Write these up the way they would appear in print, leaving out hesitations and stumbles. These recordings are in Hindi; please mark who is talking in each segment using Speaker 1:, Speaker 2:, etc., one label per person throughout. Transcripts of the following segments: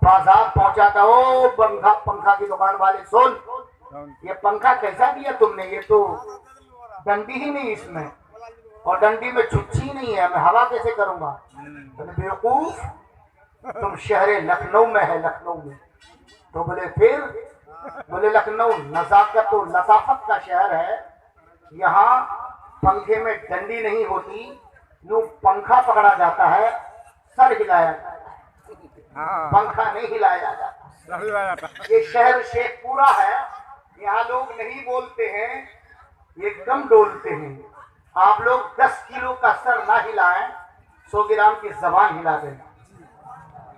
Speaker 1: बाजार पहुंचा था। ओ पंखा पंखा की दुकान वाले, सुन ये पंखा कैसा दिया तुमने, ये तो डंडी ही नहीं इसमें, और डंडी में छुच्छी नहीं है, मैं हवा कैसे करूंगा। बोले बेवकूफ, तुम शहर लखनऊ में है, लखनऊ में। तो बोले फिर, बोले लखनऊ नजाकत और लताफत का शहर है, यहाँ पंखे में डंडी नहीं होती, यूं पंखा पकड़ा जाता है, सर हिलाया जाता है, पंखा नहीं हिलाया जाता। ये शहर शेखपुरा है, यहाँ लोग नहीं बोलते हैं, ये कम डोलते हैं। आप लोग 10 किलो का सर ना हिलाएं, 100 ग्राम की जबान हिला दें।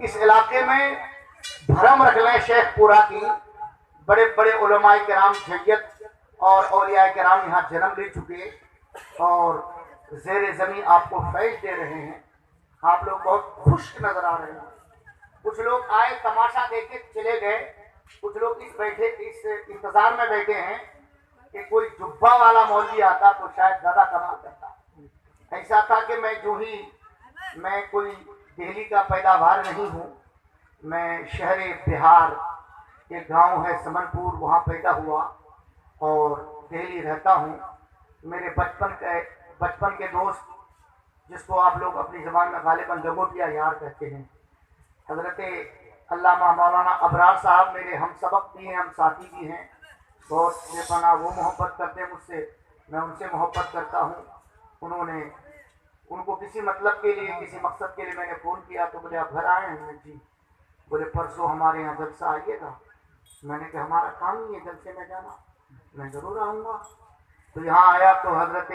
Speaker 1: इस इलाके में भरम रख लें शेखपुरा की, बड़े बड़े उलमाए किराम जय्यद और औलियाए किराम यहाँ जन्म ले चुके और जेर जमीन आपको फैज दे रहे हैं। आप लोग बहुत खुश नजर आ रहे हैं। कुछ लोग आए तमाशा देख के चले गए, कुछ लोग इस इंतजार में बैठे हैं कि कोई जुब्बा वाला मौलवी आता तो शायद ज्यादा कमाल करता। ऐसा था कि मैं कोई दिल्ली का पैदावार नहीं हूँ, मैं शहर बिहार के गांव है समनपुर, वहाँ पैदा हुआ और दिल्ली रहता हूँ। मेरे बचपन के दोस्त, जिसको आप लोग अपनी ज़बान में गालिबन लंगोटिया यार कहते हैं, हजरत अल्लामा मौलाना अबरार साहब मेरे हम सबक भी हैं, हम साथी भी हैं। बहुत बेपनाह वो मोहब्बत करते हैं मुझसे, मैं उनसे मोहब्बत करता हूँ। उनको किसी मतलब के लिए, किसी मकसद के लिए मैंने फ़ोन किया तो बोले आप घर आए हैं जी। बोले परसों हमारे यहाँ जलसा आइएगा। मैंने कहा हमारा काम ही है जलसे में जाना, मैं ज़रूर आऊँगा। तो यहाँ आया तो हजरत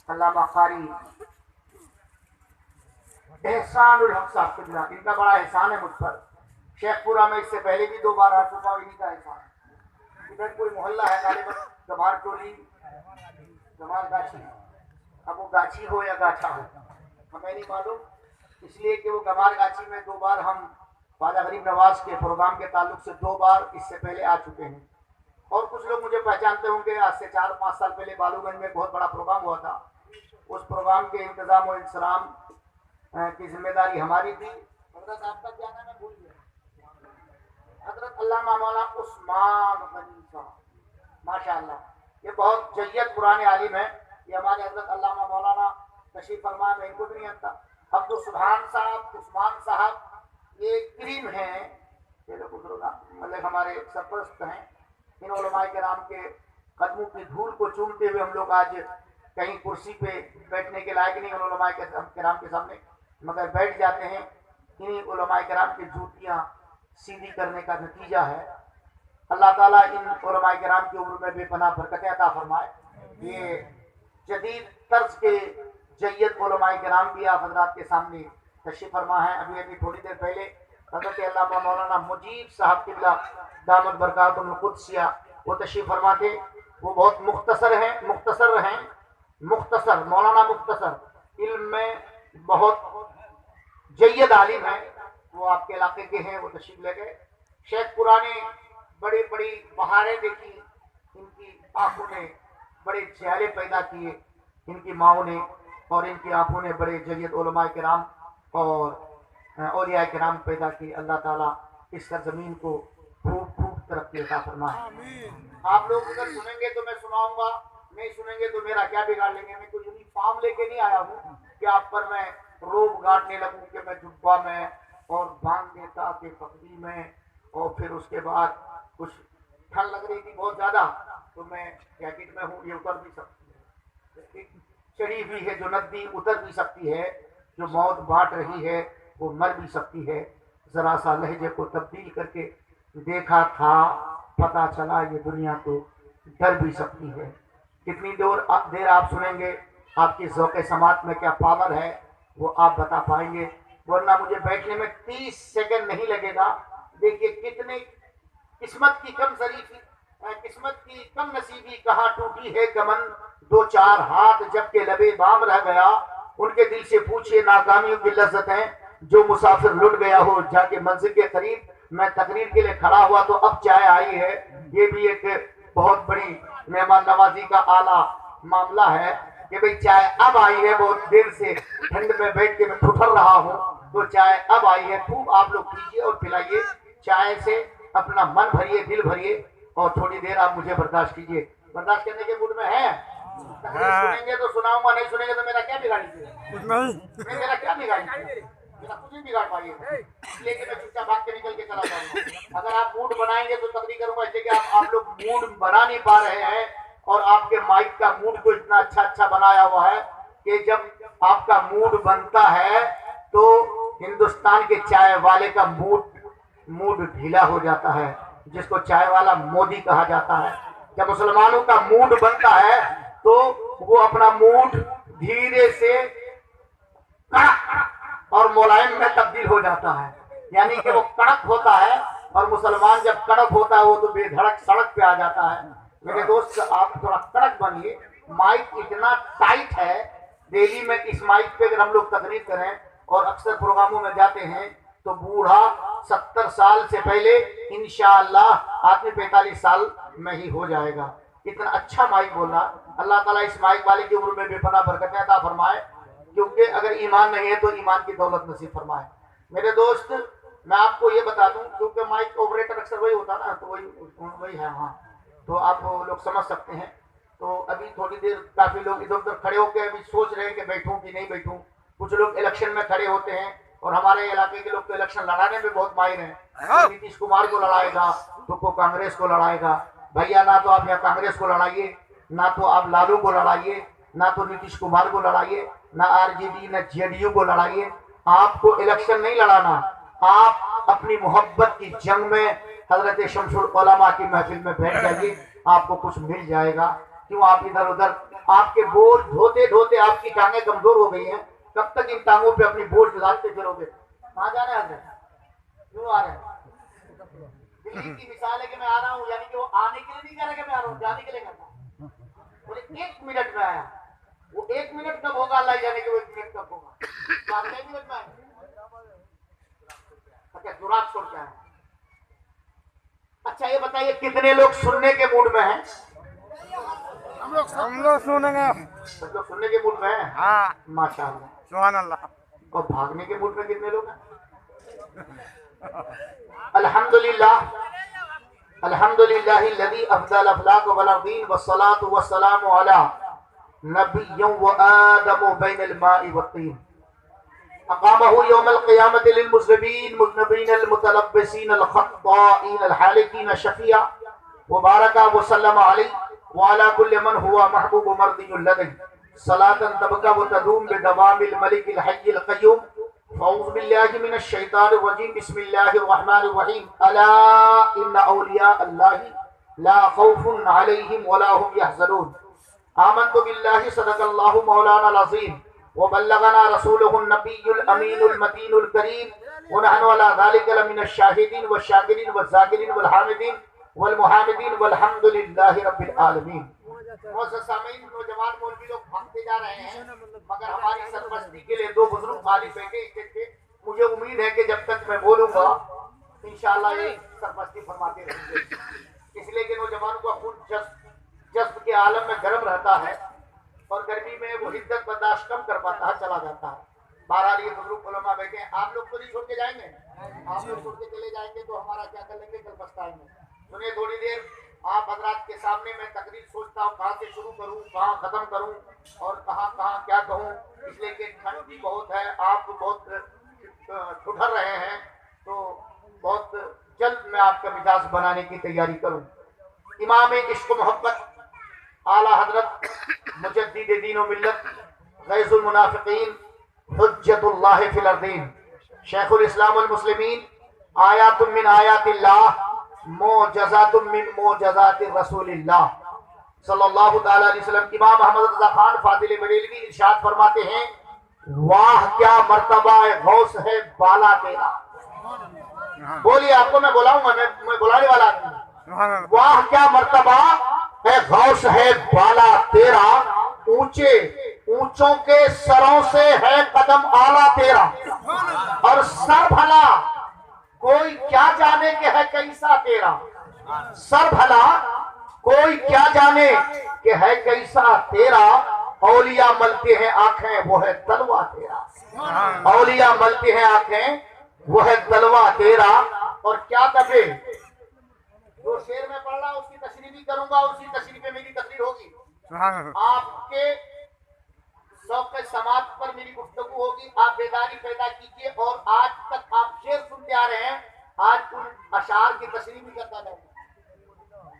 Speaker 1: अल्लामा कारी एहसानुल हक साहब किबला, इनका बड़ा एहसान है मुझ पर। शेखपुरा में इससे पहले भी 2 बार आ चुका हूँ, इन्हीं का एहसान। इधर कोई मोहल्ला है गालिबन गमार टोली, गमार गाछी, अब वो गाछी हो या गाछा हो हमें नहीं मालूम, इसलिए कि वो गमार गाछी में 2 बार हम ख्वाजा गरीब नवाज के प्रोग्राम के ताल्लुक से 2 बार इससे पहले आ चुके हैं। और कुछ लोग मुझे पहचानते होंगे, आज से 4-5 साल पहले बालूगंज में बहुत बड़ा प्रोग्राम हुआ था। उस प्रोग्राम के इंतजाम और इंसराम की जिम्मेदारी हमारी थी। हजरत आपका क्या नाम है भूल गया, हजरत अल्लामा मौलाना उस्मान गनी साहब, माशाअल्लाह, ये बहुत जय्यद पुराने आलिम है। ये हमारे हजरत अल्लामा मौलाना तशरीफ फरमा में, इनको भी नहीं आता। अब्दुल सुभान साहब, उस्मान साहब, ये क्रीम हैं, ये लोग मतलब हमारे सरपरस्त हैं। इन उलमाए किराम के कदमों की धूल को चूमते हुए हम लोग आज कहीं कुर्सी पे बैठने के लायक नहीं उलमाए किराम के सामने, मगर बैठ जाते हैं। इन्हीं उलमाए किराम की जूतियाँ सीधी करने का नतीजा है। अल्लाह ताला इन उलमाए किराम की उम्र में बेपनाह बरकतें अता फरमाए। ये जदीद तर्ज के जय्यद उलमाए किराम भी आप हजरात के सामने तशरीफ फरमा है। अभी थोड़ी देर पहले हजरत अल्लामा मौलाना मुजीब साहब किबला दामद बरकातुहुल कुद्सिया वो तशरीफ फरमा थे। वो बहुत मुख्तसर मौलाना मुख्तसर इल्म में बहुत जय्यद आलिम है। वो आपके इलाके के हैं, वो तशरीफ ले गए। शेखपुरा ने बड़ी बड़ी बहारें देखी, इनकी आंखों ने बड़े चेहरे पैदा किए, इनकी माओ ने और इनकी आंखों ने बड़े जय्यद उलमाए किराम और औलियाए किराम पैदा किए। अल्लाह ताला इस सरजमीन को खूब खूब तरक्की अता फरमाए। आप लोग अगर सुनेंगे तो मैं सुनाऊंगा, नहीं सुनेंगे तो मेरा क्या बिगाड़ लेंगे। मैं कोई यूनिफॉर्म लेके नहीं आया हूँ कि आप पर मैं रोब गाड़ने लगूं कि मैं जुब्बा में और बांध देता कि पगड़ी में, और फिर उसके बाद कुछ ठंड लग रही थी बहुत ज्यादा तो मैं जैकेट में हूँ, ये उतर भी सकती है, चढ़ी हुई है जो नदी उतर भी सकती है, जो मौत बांट रही है वो मर भी सकती है। जरा सा लहजे को तब्दील करके देखा था, पता चला ये दुनिया तो डर भी सकती है। कितनी देर आप सुनेंगे, आपकी ज़ौक़े समात में क्या पावर है वो आप बता पाएंगे, वरना मुझे बैठने में 30 सेकंड नहीं लगेगा। देखिए कितने किस्मत की कम नसीबी कहाँ टूटी है गमन, 2-4 हाथ जबकि लबे बाम रह गया, उनके दिल से पूछिए नाकामियों की लज्जतें, जो मुसाफिर लुट गया हो जाके मंजिल के करीब। मैं तकरीर के लिए खड़ा हुआ तो अब चाय आई है, ये भी एक बहुत बड़ी मेहमान नवाजी का आला मामला है कि भाई चाय अब आई है। बहुत देर से ठंड में बैठ के मैं ठुठर रहा हूँ, तो चाय अब आई है, खूब आप लोग पीजिए और पिलाइए। चाय से अपना मन भरिए, दिल भरिए, और थोड़ी देर आप मुझे बर्दाश्त कीजिए। बर्दाश्त करने के मूड में है? सुनेंगे तो सुनाऊंगा, नहीं सुनेंगे तो मेरा क्या बिगाड़ेंगे? कुछ नहीं, मेरा क्या बिगाड़ेंगे? मेरा कुछ नहीं बिगाड़ पाइएगा, इसलिए कि मैं चुपचाप भाग के निकल के चला जाऊंगा। अगर आप मूड बनाएंगे तो तकरीर करूंगा, इसलिए कि आप लोग मूड बना नहीं पा रहे हैं। और आपके माइक का मूड को इतना अच्छा बनाया हुआ है कि जब आपका मूड बनता है तो हिंदुस्तान के चाय वाले का मूड ढीला हो जाता है, जिसको चाय वाला मोदी कहा जाता है। जब मुसलमानों का मूड बनता है तो वो अपना मूड धीरे से कड़क और मुलायम में तब्दील हो जाता है, यानी कि वो कड़क होता है। और मुसलमान जब कड़क होता है वो तो बेधड़क सड़क पे आ जाता है। मेरे दोस्त, आप थोड़ा कड़क बनिए। माइक इतना टाइट है, दिल्ली में इस माइक पे अगर हम लोग तकरीर करें और अक्सर प्रोग्रामों में जाते हैं तो बूढ़ा 70 साल से पहले इंशाअल्लाह आदमी 45 साल में ही हो जाएगा। इतना अच्छा माइक बोला। अल्लाह ताला इस माइक वाले की उम्र में बेपनाह बरकतें अता फरमाए, क्योंकि अगर ईमान नहीं है तो ईमान की दौलत नसीब फरमाए। मेरे दोस्त, मैं आपको ये बता दूं, क्योंकि माइक ऑपरेटर अक्सर वही होता ना, तो वही है। हाँ, तो आप लोग समझ सकते हैं। तो अभी थोड़ी देर काफी लोग इधर उधर खड़े होकर अभी सोच रहे हैं कि बैठूं कि नहीं बैठूं। कुछ लोग इलेक्शन में खड़े होते हैं, और हमारे इलाके के लोग तो इलेक्शन लड़ाने में बहुत माहिर हैं। तो नीतीश कुमार को लड़ाएगा तो को कांग्रेस को लड़ाएगा। भैया, ना तो आप यहाँ कांग्रेस को लड़ाइए, ना तो आप लालू को लड़ाइए, ना तो नीतीश कुमार को लड़ाइए, ना आरजेडी ना जेडीयू को लड़ाइए। आपको इलेक्शन नहीं लड़ाना, आप अपनी मोहब्बत की जंग में हजरत शमसुल उलमा की महफिल में बैठ जाइए, आपको कुछ मिल जाएगा। क्यों आप इधर उधर, आपके बोझ ढोते ढोते आपकी टांगें कमजोर हो गई हैं। कब तक इन टांगों पे अपनी बोझ लादते फिरोगे? कहाँ जा रहे हैं? क्यों आ रहे हैं? दिल्ली की मिसाल है कि मैं आ रहा हूँ, यानी कि वो आने के लिए नहीं कह रहा कि मैं आ रहा हूँ, जाने के लिए कहता। बोले 1 मिनट में आया, वो 1 मिनट कब होगा अल्लाह जाने के, वो 1 मिनट कब होगा? 1 मिनट में आया। अच्छा, जुरात छोड़ के आया। अच्छा, ये बताइए कितने लोग सुनने के मूड में हैं? हम लोग सुनेंगे। सब लोग सुनने के मूड में हैं? हाँ, माशाअल्लाह, सुभान अल्लाह। और भागने के मूड में कितने लोग हैं? अल्हम्दुलिल्लाह, अल्हम्दुलिल्लाहिल्लज़ी अफ़ज़ल अफ़लाक वल अर्दीन वस्सलातु वस्सलामु अला नबिय्यिन व आदम बैनल माइ वत्तीन अक़ामहु यौमल क़ियामति लिल मुज़निबीन मुज़निबीन मुतलब्बिसीन अल ख़त्ताईन अल हालिकीन शफ़िया व बारका व सल्लम अलैहि व अला कुल्लि मन हुवा महबूब मर्दियुल लदई सलातन तबका व तदूम बिदवामिल मलिकिल हय्यिल क़य्यूम। औज़ु बिल्लाहि मिनश शैतानिर रजीम। बिस्मिल्लाहिर रहमानिर रहीम। अला इन्ना औलिया अल्लाहि ला खौफुन अलैहिम वला हुम यहज़नून। आमन्तु बिल्लाहि सदक़ल्लाहु मौलानाल अज़ीम व बल्लगना रसूलुहुन नबियुल अमीनुल मतीनुल करीम व नहनु अला ज़ालिका लमिनश शाहिदीन व शाकिरीन व ज़ाकिरीन वल हामिदीन वल मुहामिदीन वल्हम्दुलिल्लाहि रब्बिल आलमीन। नौजवान मौलवी लोग भागते जा रहे हैं, मगर हमारी सरपरस्ती के लिए 2 बुजुर्ग खाली बैठे थे। मुझे उम्मीद है कि जब तक मैं बोलूंगा इंशाअल्लाह ये सरपरस्ती फरमाते रहेंगे, इसलिए कि नौजवानों का खून जज्ब के आलम में गर्म रहता है और गर्मी में वो हिद्दत बर्दाश्त कम कर पाता है, चला जाता है। बहरहाल ये बुजुर्ग उलमा बैठे हैं, आप लोग तो नहीं छोड़ के जाएंगे? आप लोग छोड़ के चले जाएंगे तो हमारा क्या कर लेंगे? कल पछताएंगे। सुनिए, थोड़ी देर आप हजरात के सामने मैं तकरीर सोचता हूँ, कहाँ से शुरू करूँ, कहाँ खत्म करूँ और कहाँ कहाँ क्या कहूँ, इसलिए कि ठंड भी बहुत है, आप बहुत ठुठर रहे हैं, तो बहुत जल्द मैं आपका मिजाज बनाने की तैयारी करूँ। इमाम इश्क मोहब्बत आला हजरत मुजद्दिद दीन व मिल्लत गैज़ुल मुनाफिकीन हुज्जतुल्लाह फिल अर्दीन शेखुल इस्लाम वल मुस्लिमीन आयातुम मिन आयातिल्लाह मोजज़ातुम मिन मोजज़ाति रसूलिल्लाह सल्लल्लाहु तआला अलैहि वसल्लम। इमाम अहमद रज़ा खान फादिल बरेलवी इरशाद फरमाते हैं, वाह क्या मर्तबा गौस है बाला तेरा। बोलिए, आपको मैं बुलाऊंगा, मैं बुलाने वाला हूं। वाह क्या मर्तबा है गौस है बाला तेरा, ऊंचों के सरों से है कदम आला तेरा। और सर भला कोई क्या जाने के है कैसा तेरा, सर भला कोई क्या जाने के है कैसा तेरा। औलिया मलते हैं आंखें वो है तलवा तेरा। औलिया मलते हैं आंखें वो है तलवा तेरा। और क्या दफे जो शेर में पढ़ रहा उसकी तशरीह भी करूंगा, उसी तशरीह पे मेरी तकरीर होगी। आपके शौक समाज पर मेरी गुफ्तगू होगी। आप बेदारी पैदा कीजिए और आज तक आप शेर सुनते आ रहे हैं, आज उन अशार की तशरीह भी करता रहूंगा।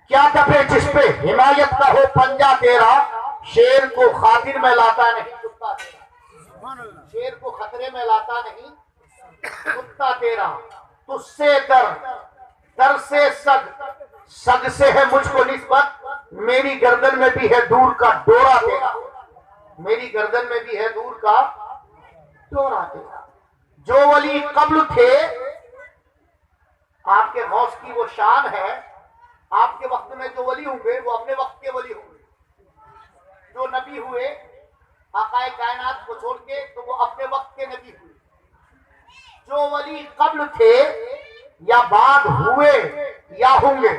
Speaker 1: क्या दफे जिस पे हिमायत का हो पंजा तेरा, शेर को खातिर में लाता नहीं कुत्ता तेरा। शेर को खतरे में लाता नहीं कुत्ता तेरा। तुझसे दर से सग से है मुझको निस्बत, मेरी गर्दन में भी है दूर का डोरा तेरा। मेरी गर्दन में भी है दूर का डोरा तेरा। जो वली कब्ल थे, आपके गौस की वो शान है, आपके वक्त में जो वली होंगे वो अपने वक्त के वली होंगे। जो नबी हुए आकाए कायनात को छोड़ के तो वो अपने वक्त के नबी हुए। जो वली कब्ल थे या बाद हुए या होंगे,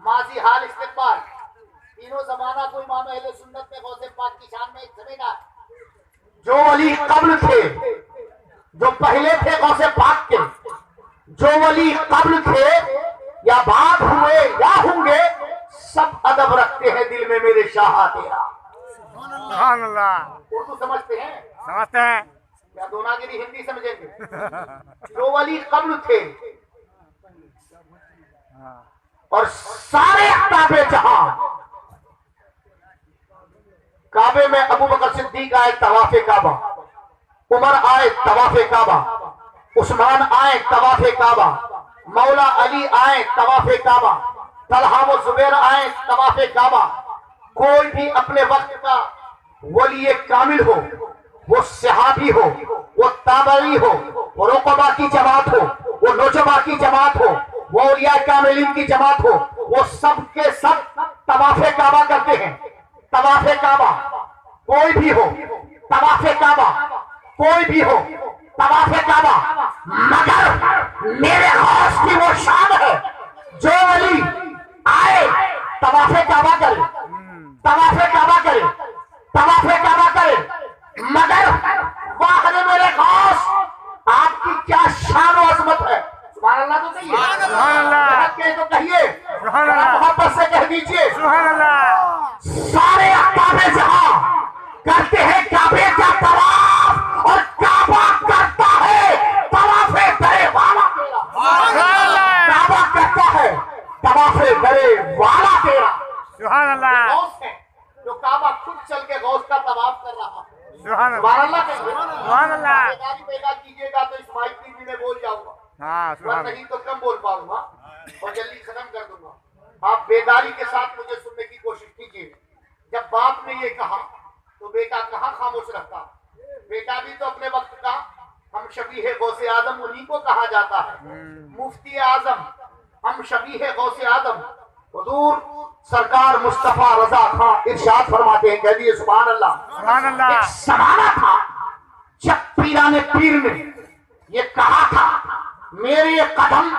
Speaker 1: माजी हाल इस्तिकबाल तीनों जमाना को इमाम अहले सुन्नत में गौसे पाक की शान में जमेगा। जो वली कब्ल थे, जो पहले थे गौसे पाक के, जो वली कब्ल थे या बाद हुए या होंगे, सब अदब रखते हैं दिल में मेरे शाह तेरा।
Speaker 2: सुभान अल्लाह।
Speaker 1: उर्दू समझते हैं?
Speaker 2: समझते हैं।
Speaker 1: क्या दोनागिरी हिंदी समझेंगे? जो वली कब्ल थे और सारे काबे जहां, काबे में अबू बकर सिद्दीक आए तवाफे काबा, उमर आए तवाफे काबा, उस्मान आए तवाफे काबा, मौला अली आए तवाफे काबा, तलहा व जुबैर आए तवाफे काबा। कोई भी अपने वक्त का वली कामिल हो, वो सहाबी हो, वो ताबई हो, वो रुकबा की जमात हो, वो नौजबा की जमात हो, वो औलिया कामिलीन की जमात हो, वो सब के सब तवाफे काबा करते हैं। तवाफे काबा कोई भी हो, तवाफे काबा कोई भी हो, तवाफे काबा, मगर मेरे गौस की वो शान है, जो वली आए तवाफे काबा करे, तवाफे काबा करे, तवाफे काबा करे, मगर वाह रे मेरे गौस, आपकी क्या शान और अजमत है। सुभान अल्लाह तो कहिए,
Speaker 2: सुभान अल्लाह
Speaker 1: तो कहिए,
Speaker 2: सुभान अल्लाह,
Speaker 1: मोहब्बत से कह दीजिए
Speaker 2: सुभान अल्लाह।
Speaker 1: सारे काबे जहां करते हैं काबे का तवाफ और काबा करता है तवाफे करे वाला तेरा। काबा करता है तवाफे करे वाला तेरा।
Speaker 2: सुभान अल्लाह।
Speaker 1: गौस है जो काबा खुद चल के गौस का तवाफ कर रहा है।
Speaker 2: सुभान
Speaker 1: सुभान अल्लाह कहिए।
Speaker 2: सुभान अल्लाह।
Speaker 1: बेदारी पैदा कीजिएगा तो इस माइक की भी मैं बोल जाऊंगा,
Speaker 2: हाँ सुभान
Speaker 1: नहीं तो कम बोल पाऊंगा और जल्दी खत्म कर दूंगा। आप बेदारी के साथ मुझे सुनने की कोशिश कीजिए। जब बाप ने ये कहा तो बेटा कहाँ खामोश रहता? बेटा भी तो अपने वक्त का हम शबीह गौसे आजम उन्हीं को कहा जाता है। मुफ्ती आजम हम शबीह गौसे आजम हुजूर सरकार मुस्तफा रजा खान इरशाद फरमाते हैं, कह दिए सुभान अल्लाह।
Speaker 2: सुभान अल्लाह।
Speaker 1: एक जमाना था जब पीराने पीर ने ये कहा था मेरे कदम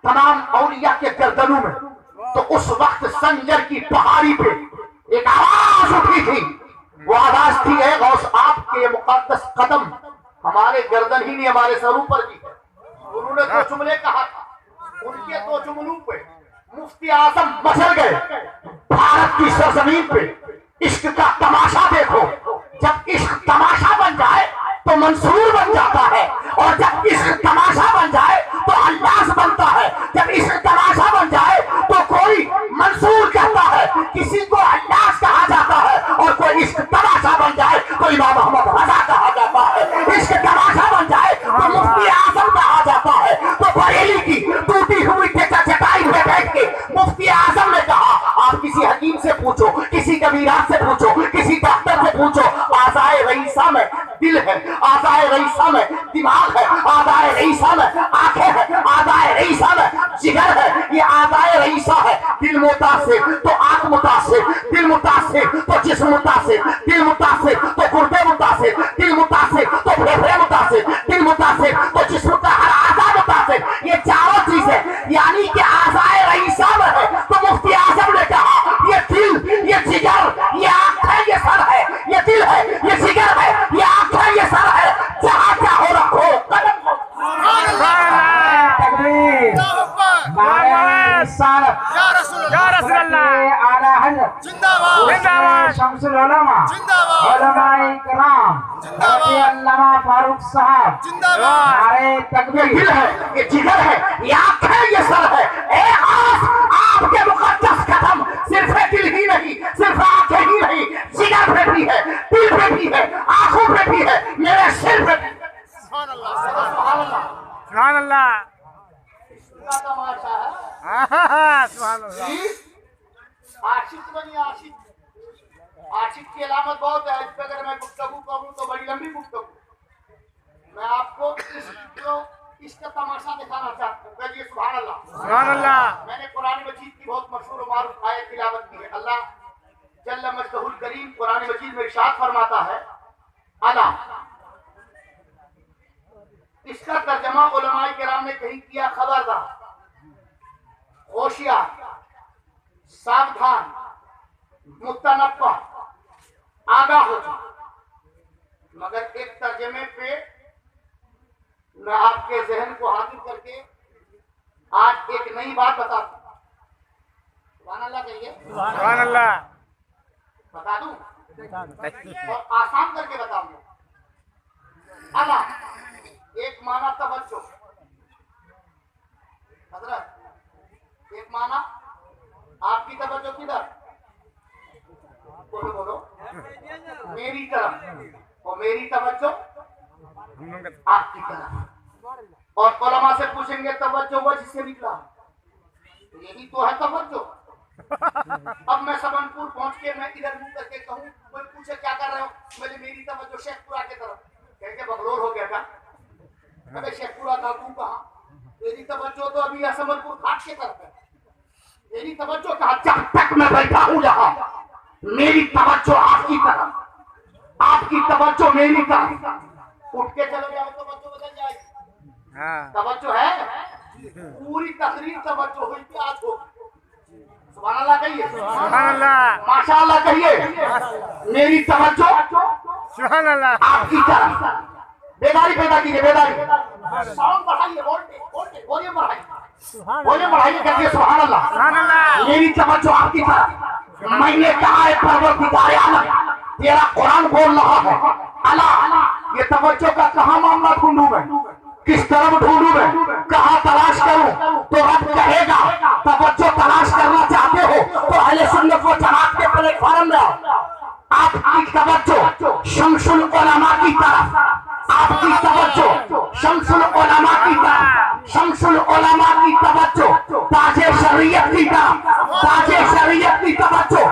Speaker 1: तमाम औलिया के गर्दनों में, तो उस वक्त संजर की पहाड़ी पे एक आवाज उठी थी। वो आवाज थी, है गौस आपके मुकद्दस कदम हमारे गर्दन ही नहीं हमारे सरों पर भी है। उन्होंने दो जुमले कहा था, उनके दो जुमलों पे मुफ्ती आजम मचल गए। भारत की सरजमीन पे इश्क का तमाशा देखो। जब इश्क तमाशा बन जाए तो मंसूर बन जाता है, और जब इश्क तमाशा बन जाए तो अंदाज बनता है। जब इश्क तमाशा बन जाए तो कोई मंसूर कहता है, किसी को अंदाज कहा जाता है, और कोई इश्क तमाशा बन जाए तो इमाम मोहम्मद रजा कहा जाता है। इश्क तमाशा बन जाए तो मुफ्ती आजम कहा जाता है। तो बरेली की टूटी हुई चटाई में बैठ के मुफ्ती आजम ने कहा, आप किसी हकीम से पूछो, किसी कबीरात से पूछो, किसी डॉक्टर से पूछो, आज़ाए रईसा में दिल है, आज़ाए रईसा में दिमाग है, आज़ाए रईसा में आंखें हैं, आज़ाए रईसा में जिगर है। ये आज़ाए रईसा है। दिल मुतासिर तो आंख मुतासिर, दिल मुतासिर तो जिस्म मुतासिर, दिल मुतासिर तो गुर्दे मुतासिर, दिल मुतासिर तो फेफड़े मुतासिर, दिल मुतासिर तो जिस्म का हर आज़ा मुतासिर। ये चारों चीजें यानी कि आज़ाए रईसा में है। तो मुफ्ती आजम ने कहा ये दिल, ये जिगर, ये आंखें, ये
Speaker 2: या रसूल अल्लाह
Speaker 3: आला हज़रत
Speaker 2: जिंदाबाद
Speaker 3: शम्सुल उलमा उलमाए किराम हज़रत अल्लामा फारूक साहब नारे तकबीर।
Speaker 1: दिल है, ये जिगर है, ये आँख है, ये सर है। ए आस, आपके मुकद्दस कदम सिर्फ दिल ही नहीं, सिर्फ आंखें ही नहीं, जिगर पे भी है, दिल पे भी है, आंखों पे भी है, मेरे सिर पे भी है। सुभान अल्लाह।
Speaker 2: सुभान अल्लाह
Speaker 1: इसका तमाशा है।
Speaker 2: सुभान अल्लाह।
Speaker 1: जी, आशिक बनी आशिक। आशिक की अलामत बहुत है। इस पे अगर मैं गुफ्तगू करूं तो बड़ी लंबी गुफ्तगू। मैं आपको इसका तमाशा दिखाना चाहता हूँ। कहिए सुभान अल्लाह।
Speaker 2: सुभान अल्लाह।
Speaker 1: मैंने कुरान मजीद की बहुत मशहूर और मारूफ आयत तिलावत की है। अल्लाह जल्ल मजदहुल करीम कुरान मजीद में इरशाद फरमाता है, अला, इसका तर्जमा उलमाए किराम ने कहीं किया, खबरदार, होशियार, सावधान, मुतनब्बा, आगाह हो जाओ। मगर एक तर्जमे पे मैं आपके जहन को हाजिर करके आज एक नई बात बताता हूं। सुभान अल्लाह कहिए।
Speaker 2: सुभान अल्लाह।
Speaker 1: बता दूं और आसान करके बताऊंगा। अला, एक माना तवज्जो, हजरत, एक माना आपकी तवज्जो किधर, बोलो बोलो, मेरी तरफ, और मेरी तवज्जो आपकी तरफ। और उलमा से पूछेंगे तवज्जो वजह से निकला, यही तो है तवज्जो। अब मैं सबनपुर पहुंच के मैं इधर मुंह करके कहूं, कोई पूछे क्या कर रहे हो, मेरी मेरी तवज्जो शेखपुरा की तरफ, कहेंगे बगलोर हो गया क्या, अबे शेखपुरा था तू कहां, तेरी तवज्जो तो अभी सबनपुर घाट की तरफ है। मेरी तवज्जो कहा, जब तक मैं बैठा हूं यहां, मेरी तवज्जो आपकी तरफ, आपकी तवज्जो मेरी तरफ। उठ के चले जाओ तवज्जो बदल जाएगी। तवज्जो है, पूरी तकरीर तवज्जो हुई थी, आज हो। सुभान अल्लाह कहिए।
Speaker 2: सुभान अल्लाह।
Speaker 1: माशाअल्लाह कहिए। मेरी तवज्जो
Speaker 2: सुभान अल्लाह।
Speaker 1: आपकी तरफ। बेदारी पैदा कीजिए, बेदारी। साउंड बढ़ाइए, वॉल्यूम बढ़ाइए, वॉल्यूम बढ़ाइए, कहिए सुभान अल्लाह।
Speaker 2: सुभान अल्लाह।
Speaker 1: मेरी तवज्जो आपकी तरफ। मैंने कहा है परवरदिगार आलम, तेरा कुरान बोल रहा है, अला, ये तवज्जो का कहाँ मामला ढूंढूं मैं, किस तरफ ढूंढूं मैं, कहाँ तलाश करूं, तो रब कहेगा तवज्जो तलाश करना चाहते हो तो अहले सुन्नत व जमात के प्लेटफार्म में आओ। आपकी तवज्जो शम्सुल उलमा की तरफ, आपकी तवज्जो शम्सुल उलमा की तरफ, शम्सुल उलमा की तवज्जो ताजे शरीयत की तरफ, ताजे शरीयत की तवज्जो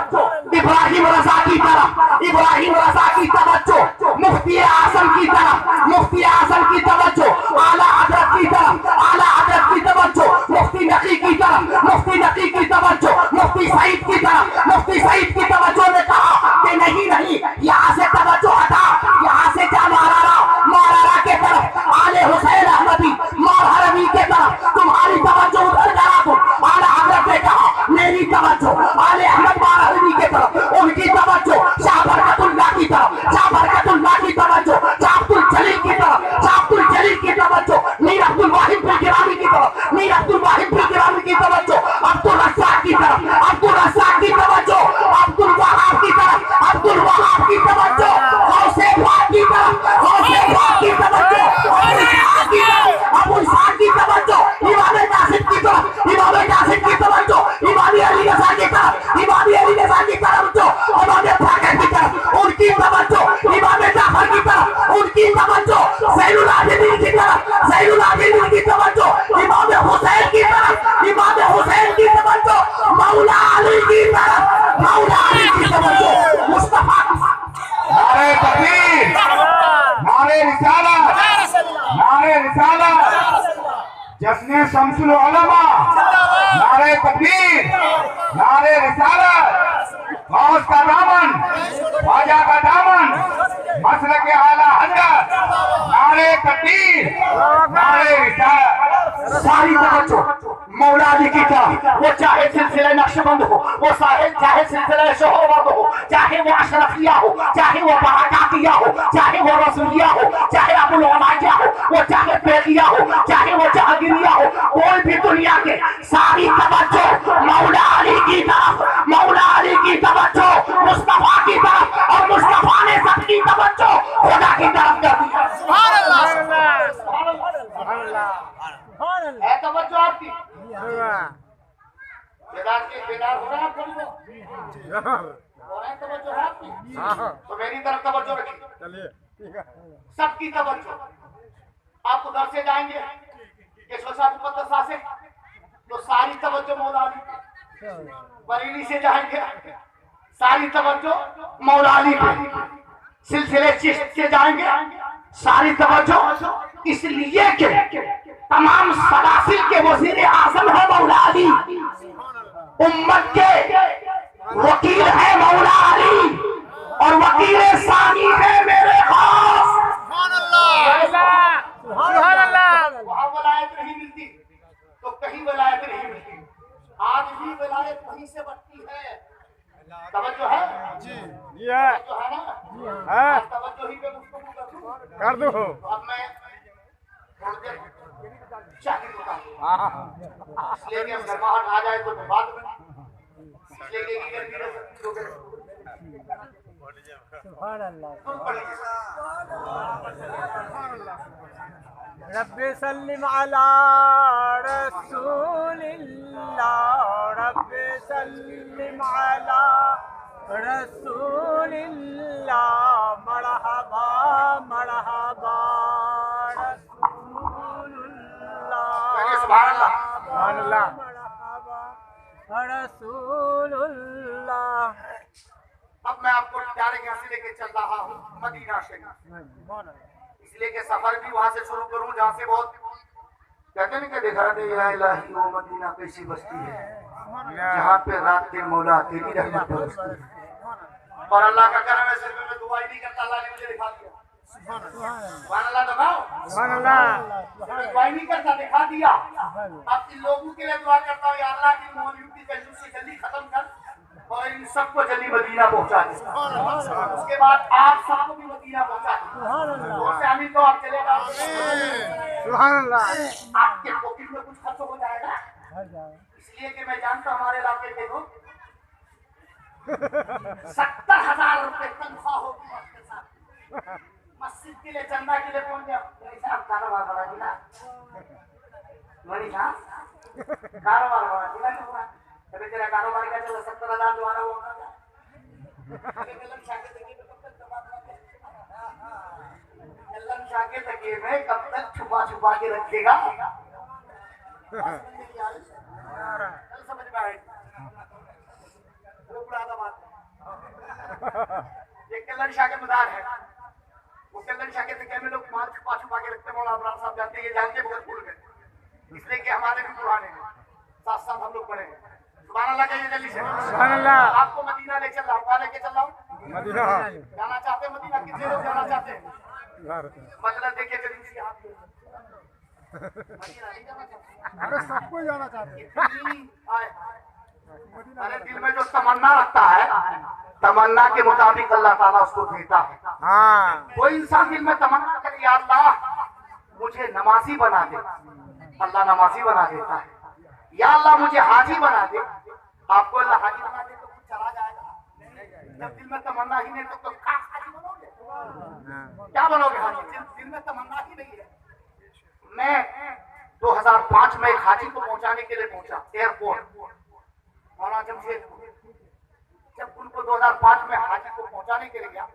Speaker 1: इब्राहिम रज़ा की तरफ, इब्राहिम रज़ा की तवज्जो मुफ्ती आज़म की तरफ, मुफ्ती आज़म की तवज्जो आला हज़रत की तरफ, आला हज़रत की तवज्जो मुफ्ती नकी की तरफ, मुफ्ती नकी की तवज्जो मुफ्ती सईद की तरफ, मुफ्ती सईद की तवज्जो ने कहा कि नहीं, यहाँ से तवज्जो हटा, यहाँ से जा मारारा के तरफ, आले हुसैन अहमदी मारहरवी के तरफ, तुम्हारी तवज्जो उधर करा दो। आला हज़रत ने कहा मेरी तवज्जो आले अहमद मारहरवी के तरफ, उनकी तवज्जो शाह बरकतुल्लाह की तरफ, शाह बरकतुल्लाह की तवज्जो शाह अब्दुल जलील की तरफ, शाह अब्दुल जलील की तवज्जो मीर अब्दुल वाहिद गिरामी की तरफ, मीर अब्दुल वाहिद गिरामी की तवज्जो अब्दुल रज़्ज़ाक की तरफ, अब्दुल रज़्ज़ाक की तवज्जो अब्दुल वहाब की तरफ, अब्दुल वहाब की तवज्जो गौसे पाक की तरफ, गौसे पाक की तवज्जो अबू इसहाक की तवज्जो इमाम कासिम की तरफ, इमाम कासिम की तवज्जो इमाम अली रज़ा की तरफ, इमाम अली रज़ा की तरफ जो इमाम फाक़िह की तरफ, उनकी तवज्जो इमाम जाफर की तरफ, उनकी तवज्जो ज़ैनुल आबिदीन की तरफ, ज़ैनुल आबिदीन की तवज्जो इमाम हुसैन की तरफ, इमाम हुसैन की तवज्जो मौला अली की तरफ, मौला अली की तवज्जो मुस्तफा।
Speaker 3: नारे तकबीर, नारे रिसालत, नारे रिसालत, जश्न शम्सुल उलमा, नारे तकबीर, नारे रिसालत, गौस का दामन, ख्वाजा का दामन, मसलक आला हज़रत, नारे तकबीर, नारे रिसालत।
Speaker 1: सारी तवज्जो मौला अली की तरफ, वो चाहे सिलसिले नक्शबंद हो, वो चाहे सिलसिले शोहरवर्द हो, चाहे वो अशरफिया हो, चाहे वो बरकातिया हो, चाहे वो रसूलिया हो, चाहे अबुल उलैया हो, वो चाहे बेगिया हो, चाहे वो जहांगीरिया हो, कोई भी दुनिया के सारी तवज्जो है तवज्जो आपकी?
Speaker 2: वाह
Speaker 1: बेदार के बेदार हो रहे हैं आप थोड़ी बहुत? हो रहे हैं, तवज्जो है आपकी?
Speaker 2: हाँ
Speaker 1: तो मेरी तरफ तवज्जो रखिए,
Speaker 2: चलिए ठीक है
Speaker 1: सबकी तवज्जो। आप उधर से जाएंगे केशव मुकद्दसा से तो सारी तवज्जो मौलाली पे। बरेली से जाएंगे सारी तवज्जो मौलाली पे। सिलसिले चिश्त से जाएंगे सारी तवज्जो इसलिए के तमाम सलासिल के वजीर आजम है मौला अली, उम्मत के वकील है मौला अली और वकील सानी है मेरे खास।
Speaker 2: सुभान अल्लाह
Speaker 1: वहाँ वलायत नहीं मिलती तो कहीं वलायत नहीं मिलती। आज भी वलायत वहीं से बढ़ती है। तवज्जो है?
Speaker 2: ये
Speaker 1: तवज्जो है ना?
Speaker 2: हाँ
Speaker 1: आज तवज्जो ही पे गुफ्तगू कर दूं।
Speaker 2: कर दो
Speaker 1: तो अब मैं थोड़ी देर शाहिद होता हूँ,
Speaker 2: हाँ
Speaker 1: इसलिए कि अब गर्माहट आ जाए तो बाद में, इसलिए कि इधर भी रह सकती लोग तुम पढ़ लीजिए।
Speaker 2: रब्बे सल्लिम अला रसूलिल्लाह रब्बे सल्लिम अला रसूलिल्लाह मरहबा मरहबा
Speaker 1: कहिए सुभान अल्लाह।
Speaker 2: सुभान अल्लाह
Speaker 1: अब मैं आपको प्यारे यहाँ से लेके चल रहा हूँ मदीना शरीफ, इसलिए कि सफर भी वहां से शुरू करूँ जहाँ से बहुत कहते नहीं कि दिखा दे या इलाही वो मदीना कैसी बस्ती है जहाँ पे रात के मौला तेरी रहमत बरसती है। और अल्लाह का करम है, सिर्फ मैं दुआ ही नहीं करता, अल्लाह ने मुझे दिखा दिया। सुभान अल्लाह दबाओ,
Speaker 2: सुभान अल्लाह
Speaker 1: दुआ ही नहीं करता, दिखा दिया। अब इन लोगों के लिए दुआ करता हूँ, या अल्लाह की मौलवी की कंजूसी जल्दी खत्म कर और इन सबको जल्दी मदीना पहुंचा दे। उसके बाद आप सबको भी मदीना पहुंचा दे। तो आप चलेगा,
Speaker 2: सुभान अल्लाह
Speaker 1: आपके पॉकेट में कुछ खर्च हो जाएगा, इसलिए कि मैं जानता हूँ हमारे इलाके के लोग 70,000 रुपए तनख्वाह होगी आपके साथ। मस्जिद के लिए चंदा के लिए पहुंच गया कारोबार बड़ा जिला मनी साहब, कारोबार बड़ा जिला नहीं हुआ तभी तेरा कारोबार क्या चला 70,000 जो आ रहा वो कलम शाके तकिए में कब तक छुपा छुपा के रखेगा? समझ में आएगी वो पुराना बात है। ये कलर शाके मदार है, वो कलर शाके तकिए में लोग माल छुपा छुपा के रखते हैं। मौलाना अबरार साहब जानते हैं, ये जानते बहुत भूल गए, इसलिए कि हमारे भी पुराने हैं, साथ साथ हम लोग पढ़े हैं। सुभान अल्लाह कहिए जल्दी से।
Speaker 2: सुभान अल्लाह
Speaker 1: आपको मदीना ले चल रहा हूँ, कहाँ लेके चल रहा हूँ?
Speaker 2: मदीना
Speaker 1: जाना चाहते हैं मदीना? कितने लोग जाना चाहते हैं? मतलब देखिए जल्दी से आप मदीना नहीं जाना चाहते?
Speaker 2: अरे सबको जाना चाहते हैं।
Speaker 1: अरे दिल में जो तमन्ना रखता है, तमन्ना के मुताबिक अल्लाह ताला उसको देता है।
Speaker 2: हाँ
Speaker 1: कोई इंसान दिल में तमन्ना करे या अल्लाह मुझे नमाजी बना दे, अल्लाह नमाजी बना देता है। या अल्लाह मुझे हाजी बना दे, आपको अल्लाह हाजी बना दे तो कुछ चला जाएगा। जब दिल में तमन्ना ही नहीं तो क्या हाजी बनोगे? क्या बनोगे हाजी? दिल में तमन्ना ही नहीं है। मैं 2005 में एक हाजी को पहुंचाने के लिए पहुंचा एयरपोर्ट मौलाना जमशेदपुर। जब उनको 2005 में हाजी को पहुंचाने के लिए गया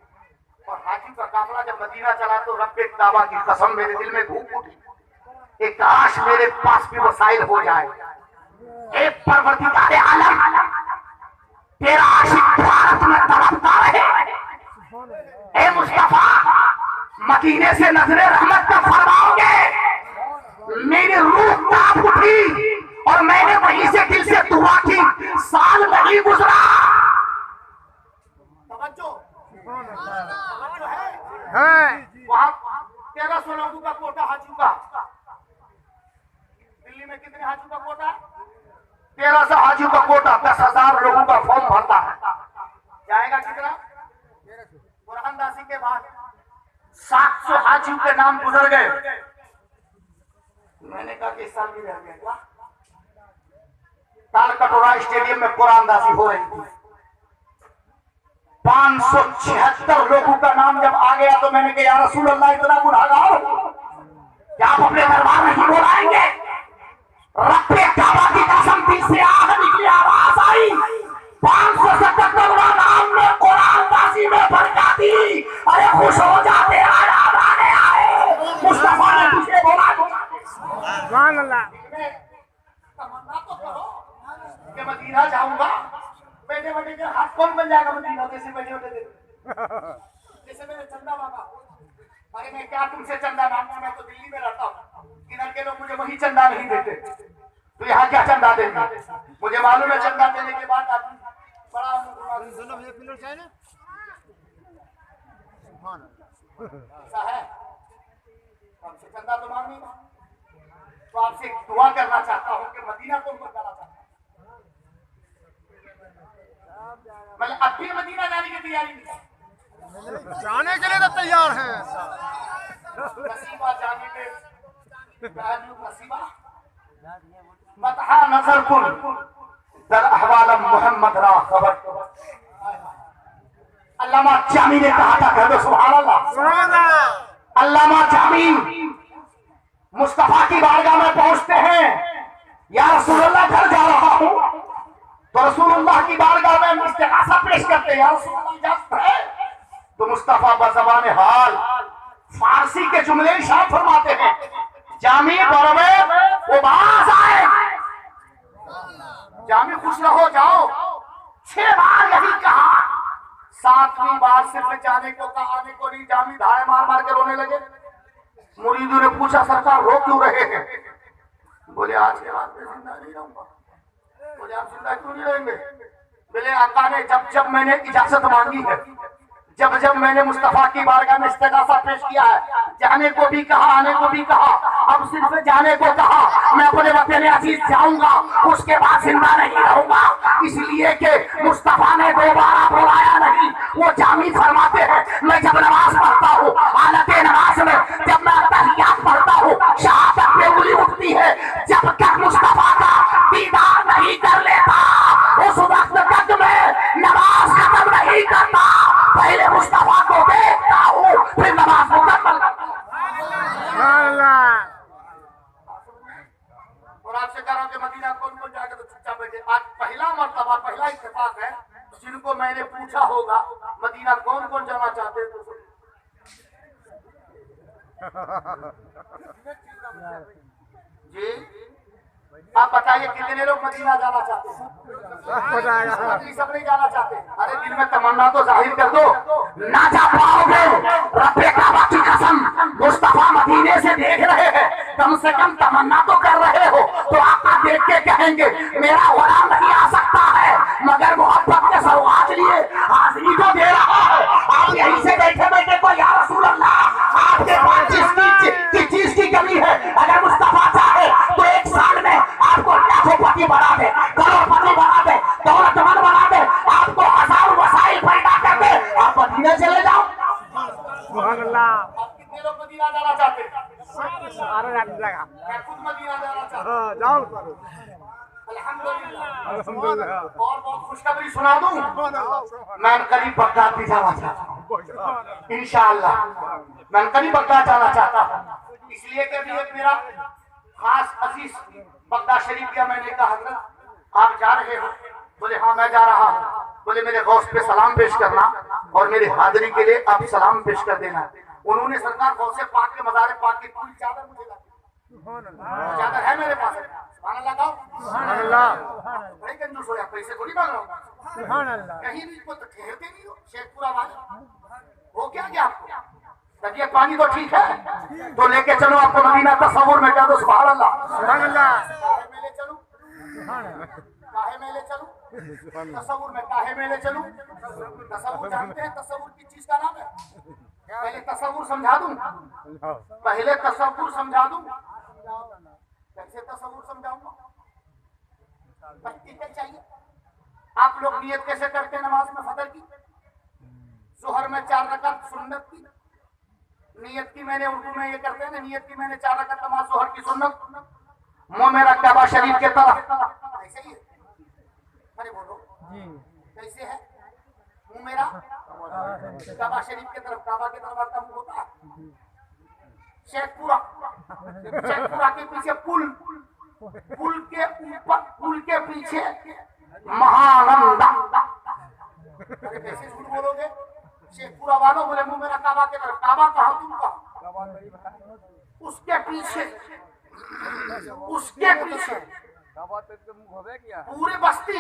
Speaker 1: और हाजी का काफिला जब मदीना चला तो रब्बे काबा की कसम मेरे दिल में धूप उठी, एक काश मेरे पास भी वसाइल हो जाए। एक परवरदिगारे आलम तेरा आशिक भारत में तड़पता रहे। ए मुस्तफा मदीने से नजरे रहमत का फरमाओगे, मेरी रूह कांप उठी और मैंने वहीं से दिल से दुआ की। साल नहीं गुजरा, तवज्जो
Speaker 2: है
Speaker 1: वहां 1300 लोगों का कोटा हाजी का। दिल्ली में कितने हाजी का कोटा? 1300 हाजी का कोटा, 10,000 लोगों का फॉर्म भरता है। जाएगा कितना? बुरहानदासी के बाद 700 हाजियों के नाम गुजर गए। मैंने कहा कि इस साल भी रह गया। ताल कटोरा स्टेडियम में कुरानदासी हो रही थी, 576 लोगों का नाम जब आ गया तो मैंने कहा या रसूल अल्लाह इतना गुनाहगार क्या आप अपने दरबार नहीं बुलाएंगे? रब्बे काबा की कसम, दिल से आग निकली, आवाज आई, 577वां नाम में कुरान दासी में बरका दी। अरे खुश हो जाते, आयात आने आए, मुस्तफा ने तुझे बोला।
Speaker 2: सुभान अल्लाह।
Speaker 1: तमन्ना तो करो कि मदीना जाऊंगा। बेटे बेटे के हाथ कौन बन जाएगा मदीना? जैसे बेटे बेटे जैसे मेरे चंदा बाबा। अरे मैं क्या तुमसे चंदा मांगू? मैं तो दिल्ली में रहता हूँ, इधर के लोग मुझे वही चंदा नहीं देते, तो यहाँ क्या चंदा देंगे? मुझे मालूम है चंदा देने के बाद आदमी बड़ा ऐसा है। हमसे चंदा तो मांग नहीं रहा, तो आपसे दुआ करना चाहता हूँ कि मदीना कौन को जाना चाहता है? मतलब अब भी मदीना जाने की तैयारी नहीं है?
Speaker 2: जाने के लिए तो तैयार हैं।
Speaker 1: नसीबा जाने के नसीबा बता नजर कुल दर अहवाल मोहम्मद रा खबर। अल्लामा जामी ने कहा था, कह दो सुभान अल्लाह।
Speaker 2: सुभान अल्लाह।
Speaker 1: अल्लामा जामी मुस्तफा की बारगाह में पहुंचते हैं, या रसूलुल्लाह घर जा रहा हूं, तो रसूलुल्लाह की बारगाह में इस्तिगासा पेश करते हैं, या रसूलुल्लाह इजाजत है? तो मुस्तफा बज़बान हाल फारसी के जुमले इरशाद फरमाते हैं, जामी बरवे उबास आए, जामी खुश रहो जाओ। 6 बार यही कहा, 7वीं बार सिर्फ जाने को कहा, आने को नहीं। जामी धाए मार मार के रोने लगे। मुरीदों ने पूछा, सरकार रो क्यों रहे हैं? बोले आज के बाद मैं जिंदा नहीं रहूंगा। बोले आप जिंदा क्यों नहीं रहेंगे? बोले आका ने जब जब मैंने इजाजत मांगी है, जब जब मैंने मुस्तफा की बारगाह में इस्तिगासा पेश किया है, जाने को भी कहा, आने को भी कहा, अब सिर्फ जाने को कहा, मैं अपने वतन अजीज जाऊंगा, उसके बाद जिंदा नहीं रहूंगा। इसलिए कि मुस्तफा ने दोबारा बुलाया नहीं। वो जामी फरमाते हैं, मैं जब नमाज पढ़ता हूँ, हालत नमाज में जब मैं तहियात पढ़ता हूँ, शहादत पे उंगली उठती है, जब तक मुस्तफा का दीदार नहीं कर लेता, उस वक्त तक मैं नमाज खत्म नहीं करता। पहले मुस्तफा को देखता हूँ, फिर नमाज मुकम्मल करता हूँ।
Speaker 2: सुभान अल्लाह।
Speaker 1: और आपसे कह रहा हूँ कि मदीना कौन कौन जाएगा, तो चुपचाप बैठे। आज पहला मर्तबा, पहला इत्तेफाक है, जिनको मैंने पूछा होगा मदीना कौन कौन जाना चाहते हैं, तो जी आप बताइए कितने लोग मदीना जाना चाहते हैं? सब नहीं जाना चाहते। अरे दिल में तमन्ना तो जाहिर कर दो। ना जा पाओगे, रब्बे काबा की कसम, मुस्तफा मदीने से देख रहे हैं, कम से कम तमन्ना तो कर रहे हो, तो आपका देख के कहेंगे मेरा गुलाम नहीं आ सकता है, मगर मोहब्बत के सौगात लिए हाजिरी तो दे रहा है। आप यहीं से बैठे बैठे को या रसूल अल्लाह, आपके पास जिस चीज की कमी है, अगर मुस्तफा चाहे तो 1 साल में आपको लाखोंपति बना दे, करोड़पति बना दे, दौलतमंद बना दे, आपको हजारों वसाइल पैदा कर दे, आप मदीना चले जाओ।
Speaker 2: सुभान अल्लाह।
Speaker 1: आप कितने लोग मदीना जाना चाहते हैं?
Speaker 2: अरे लगा।
Speaker 1: मैं खुद मदीना जाना चाहता हूं।
Speaker 2: हाँ, जाओ करो।
Speaker 1: अल्हम्दुलिल्लाह।
Speaker 2: अल्हम्दुलिल्लाह।
Speaker 1: और बहुत खुशखबरी सुना दूं, मैं करीब बगदाद भी जाना चाहता हूँ इंशाअल्लाह। मैं करीब बगदाद जाना चाहता हूँ, इसलिए कि अभी एक मेरा खास अजीज बगदाद शरीफ गया। मैंने कहा हजरत आप जा रहे हो? बोले हाँ मैं जा रहा हूँ। बोले मेरे गौस पे सलाम पेश करना और मेरी हाजिरी के लिए आप सलाम पेश कर देना। उन्होंने सरकार गौसे पाक के मज़ारे पाक की पूरी चादर मुझे ला दी। चादर है मेरे पास, सुभान अल्लाह का।
Speaker 2: सुभान अल्लाह।
Speaker 1: बड़े कंजूस हो, पैसे थोड़ी मांग रहा हूँ।
Speaker 2: सुभान अल्लाह।
Speaker 1: कहीं भी को तो ठहरते नहीं हो। शेखपुरा वाले हो क्या क्या आपको? तबीयत पानी तो ठीक है, तो लेके चलो आपको मदीना तसव्वुर में कर दो। सुभान अल्लाह।
Speaker 2: सुभान अल्लाह।
Speaker 1: काहे में ले चलूं? काहे में ले चलूं? तसव्वुर में काहे में ले चलूं? तसव्वुर जानते हैं तसव्वुर की चीज का नाम है? पहले तसव्वुर समझा दूं, पहले तसव्वुर समझा दूं। कैसे तसव्वुर समझाऊंगा? प्रैक्टिकल चाहिए। आप लोग नियत कैसे करते हैं नमाज में फजर की? जोहर में 4 रकात सुन्नत की नियत की, मैंने उर्दू में ये करते हैं ना, नियत की मैंने 4 रकात नमाज जोहर की सुन्नत, मुंह मेरा काबा शरीफ के तरफ, ऐसे ही है। अरे बोलो कैसे है? मुंह मेरा काबा शरीफ के तरफ, काबा के तरफ आपका मुंह होता है। शेखपुरा, शेखपुरा के पीछे पुल, पुल के ऊपर, पुल के पीछे महानंदा। अरे कैसे झूठ बोलोगे? शेखपुरा वालों बोले मुंह मेरा काबा के तरफ। काबा कहाँ तुमका? उसके पीछे, उसके पीछे पूरे बस्ती,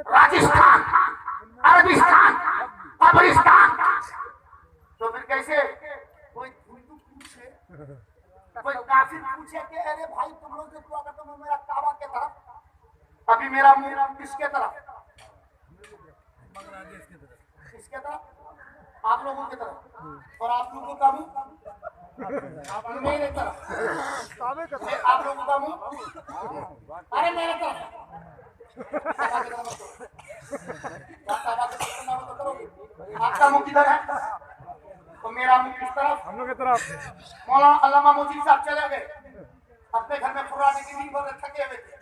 Speaker 1: राजस्थान, अरबिस्तान, कब्रिस्तान। तो फिर कैसे कोई हिंदू पूछे, कोई काफिर पूछे कि अरे भाई तुम लोग जो दुआ करते हो मेरा काबा के तरफ, अभी मेरा मुंह किसके तरफ? किसके तरफ? आप लोगों की तरफ। और आप लोगों का मुंह मेरे तरफ। आप लोगों का मुंह अरे मेरे तरफ। आपका मुंह किधर है? तो मेरा मुंह किस तरफ?
Speaker 2: हम लोग की तरफ।
Speaker 1: मौलाना अल्लामा मोहसिन साहब चले गए अपने घर में, कुरान की नींद भर थके हुए थे।